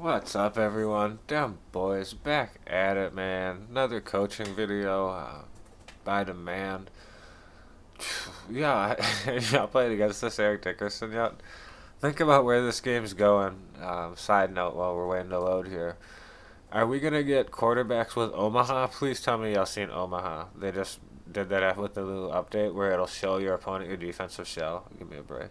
What's up, everyone? Damn boys, back at it, man. Another coaching video by demand. Yeah, y'all played against this Eric Dickerson yet? Think about where this game's going. Side note while we're waiting to load here. Are we going to get quarterbacks with Omaha? Please tell me y'all seen Omaha. They just did that with the little update where it'll show your opponent your defensive shell. Give me a break.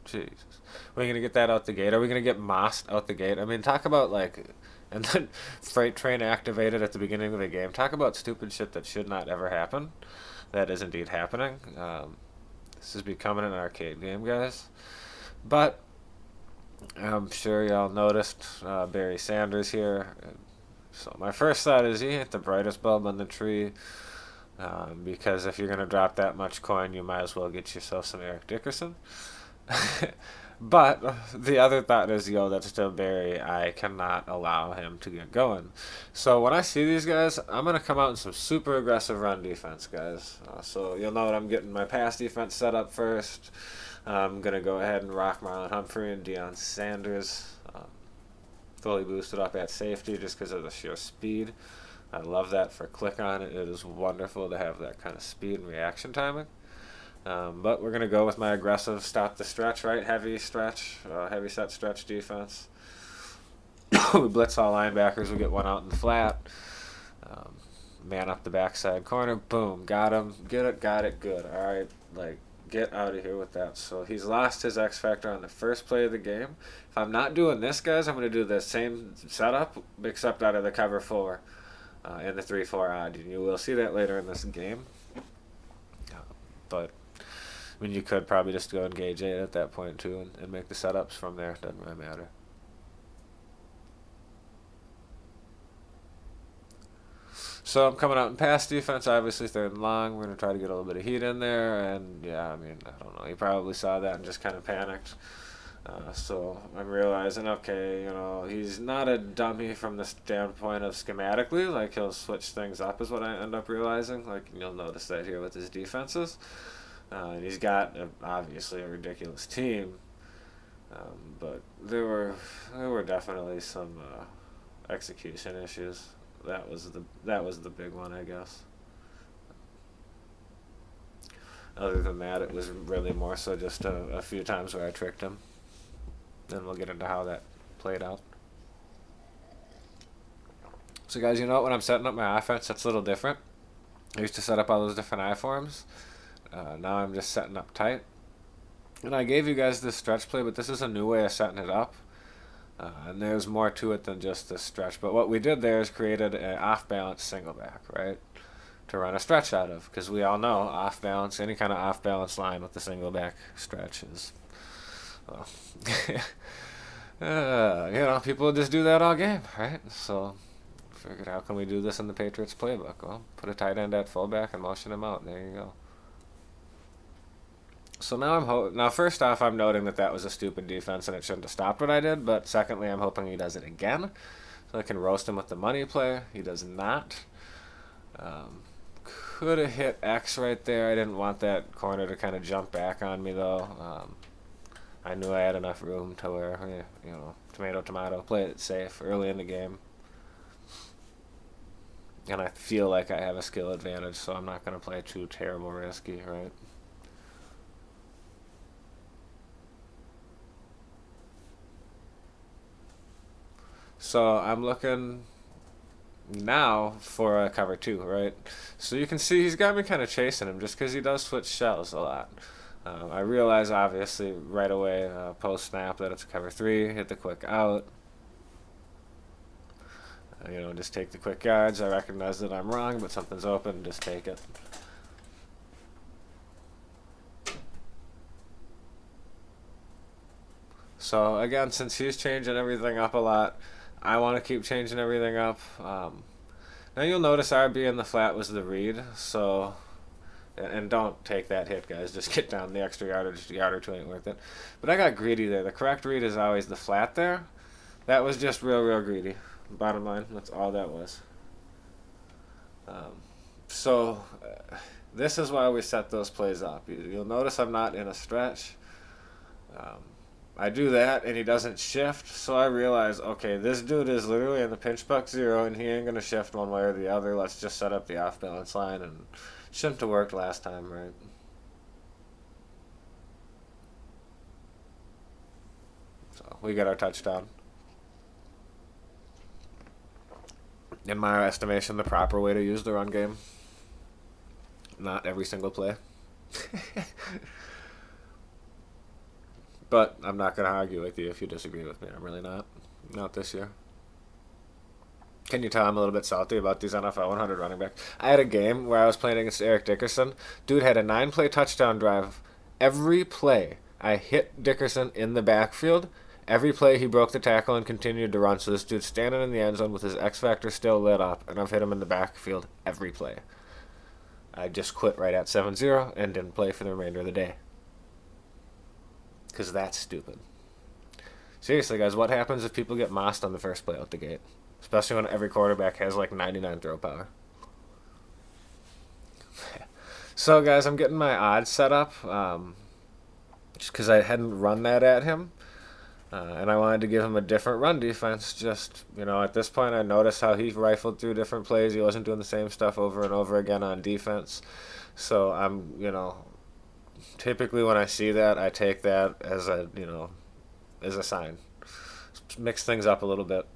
Jesus. Are we going to get that out the gate? Are we going to get mossed out the gate? I mean, talk about, like, and then freight train activated at the beginning of the game. Talk about stupid shit that should not ever happen. That is indeed happening. This is becoming an arcade game, guys. But I'm sure y'all noticed Barry Sanders here. So my first thought is he ain't the brightest bulb on the tree. Because if you're going to drop that much coin, you might as well get yourself some Eric Dickerson. But the other thought is, yo, that's still Barry. I cannot allow him to get going. So when I see these guys, I'm going to come out in some super aggressive run defense, guys. So you'll know that I'm getting my pass defense set up first. I'm going to go ahead and rock Marlon Humphrey and Deion Sanders. Fully boosted up at safety just because of the sheer speed. I love that for click on it. It is wonderful to have that kind of speed and reaction timing. But we're going to go with my aggressive stop the stretch, right? Heavy stretch, heavy set stretch defense. We blitz all linebackers. We get one out in the flat. Man up the backside corner. Boom. Got him. Get it. Got it. Good. All right. Like, get out of here with that. So he's lost his X factor on the first play of the game. If I'm not doing this, guys, I'm going to do the same setup, except out of the cover 4 in the 3-4 odd. And you will see that later in this game. But I mean, you could probably just go engage 8 at that point, too, and make the setups from there. Doesn't really matter. So I'm coming out in pass defense, obviously 3rd and long. We're going to try to get a little bit of heat in there. And, yeah, I mean, I don't know. He probably saw that and just kind of panicked. So I'm realizing, okay, you know, he's not a dummy from the standpoint of schematically. Like, he'll switch things up is what I end up realizing. Like, you'll notice that here with his defenses. And he's got, obviously, a ridiculous team. But there were definitely some execution issues. That was the big one, I guess. Other than that, it was really more so just a few times where I tricked him. Then we'll get into how that played out. So, guys, you know what? When I'm setting up my offense, that's a little different. I used to set up all those different I-forms. Now I'm just setting up tight. And I gave you guys this stretch play, but this is a new way of setting it up. And there's more to it than just this stretch. But what we did there is created an off-balance single back, right? To run a stretch out of. Because we all know off-balance, any kind of off-balance line with the single back stretch is... Well, you know, people just do that all game, right? So, figured how can we do this in the Patriots playbook? Well, put a tight end at fullback and motion him out. There you go. So now first off, I'm noting that was a stupid defense and it shouldn't have stopped what I did. But secondly, I'm hoping he does it again, so I can roast him with the money play. He does not. Could have hit X right there. I didn't want that corner to kind of jump back on me though. I knew I had enough room to where, you know, tomato, play it safe early in the game. And I feel like I have a skill advantage, so I'm not going to play too terrible risky, right? So I'm looking now for a cover 2, right? So you can see he's got me kind of chasing him just because he does switch shells a lot. I realize, obviously, right away, post-snap, that it's a cover 3, hit the quick out. You know, just take the quick yards. I recognize that I'm wrong, but something's open, just take it. So, again, since he's changing everything up a lot, I want to keep changing everything up. Now you'll notice RB in the flat was the read, so... And don't take that hit, guys. Just get down the extra yard or 2 ain't worth it. But I got greedy there. The correct read is always the flat there. That was just real greedy. Bottom line, that's all that was. So this is why we set those plays up. You'll notice I'm not in a stretch. I do that and he doesn't shift, so I realize, okay, this dude is literally in the pinch buck 0 and he ain't gonna shift one way or the other. Let's just set up the off balance line, and shouldn't have worked last time, right? So we get our touchdown. In my estimation, the proper way to use the run game. Not every single play. But I'm not going to argue with you if you disagree with me. I'm really not. Not this year. Can you tell I'm a little bit salty about these NFL 100 running backs? I had a game where I was playing against Eric Dickerson. Dude had a 9-play touchdown drive. Every play, I hit Dickerson in the backfield. Every play, he broke the tackle and continued to run. So this dude's standing in the end zone with his X Factor still lit up, and I've hit him in the backfield every play. I just quit right at 7-0 and didn't play for the remainder of the day. Because that's stupid. Seriously, guys, what happens if people get mossed on the first play out the gate? Especially when every quarterback has like 99 throw power. So, guys, I'm getting my odds set up just because I hadn't run that at him. And I wanted to give him a different run defense. Just, at this point, I noticed how he rifled through different plays. He wasn't doing the same stuff over and over again on defense. So I'm, typically when I see that, I take that as a sign. Mix things up a little bit.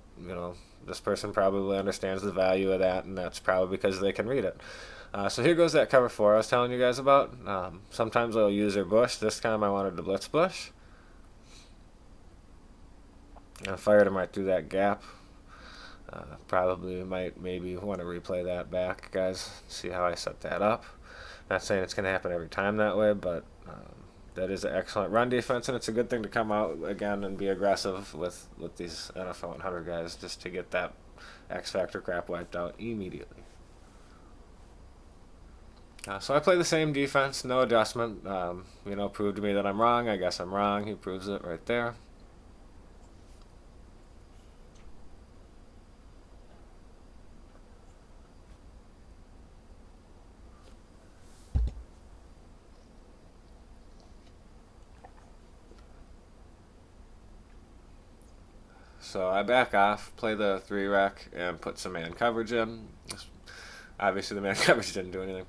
This person probably understands the value of that, and that's probably because they can read it. So here goes that cover 4 I was telling you guys about. Sometimes I'll use their bush. This time I wanted to blitz bush. I fired him right through that gap. Probably maybe want to replay that back, guys. See how I set that up. Not saying it's going to happen every time that way, but that is an excellent run defense, and it's a good thing to come out again and be aggressive with these NFL 100 guys just to get that X Factor crap wiped out immediately. So I play the same defense, no adjustment. Proved to me that I'm wrong. I guess I'm wrong. He proves it right there. So I back off, play the 3-rec, and put some man coverage in. Obviously, the man coverage didn't do anything.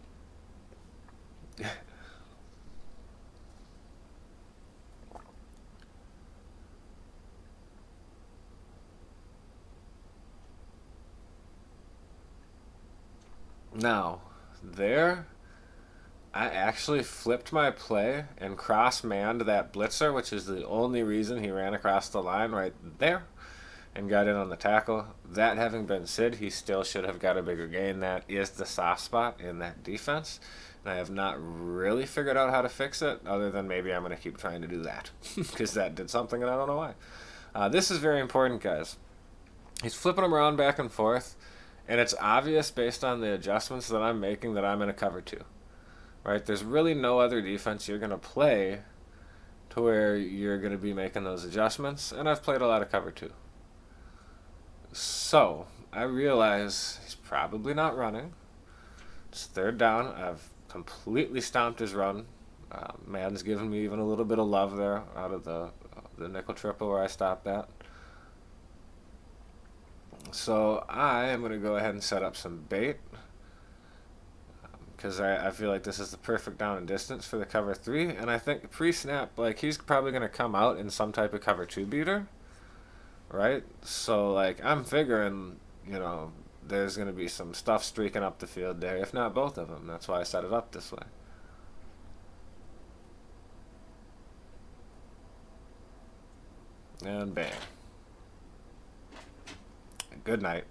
Now, there, I actually flipped my play and cross-manned that blitzer, which is the only reason he ran across the line right there and got in on the tackle. That having been said, he still should have got a bigger gain. That is the soft spot in that defense, and I have not really figured out how to fix it, other than maybe I'm going to keep trying to do that because that did something and I don't know why. This is very important, guys. He's flipping them around back and forth, and it's obvious based on the adjustments that I'm making that I'm in a cover 2. Right? There's really no other defense you're going to play to where you're going to be making those adjustments, and I've played a lot of cover 2. So I realize he's probably not running. It's 3rd down. I've completely stomped his run. Madden's given me even a little bit of love there out of the nickel triple where I stopped that. So I am going to go ahead and set up some bait because I feel like this is the perfect down and distance for the cover 3. And I think pre-snap, he's probably going to come out in some type of cover 2 beater. Right? So, I'm figuring, there's going to be some stuff streaking up the field there, if not both of them. That's why I set it up this way. And bang. Good night.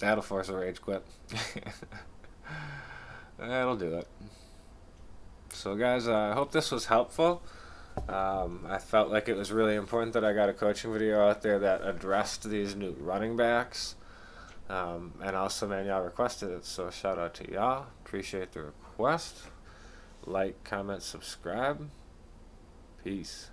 That'll force a rage quit. That'll do it. So, guys, I hope this was helpful. I felt like it was really important that I got a coaching video out there that addressed these new running backs. And also, man, y'all requested it, so shout out to y'all. Appreciate the request. Like, comment, subscribe. Peace.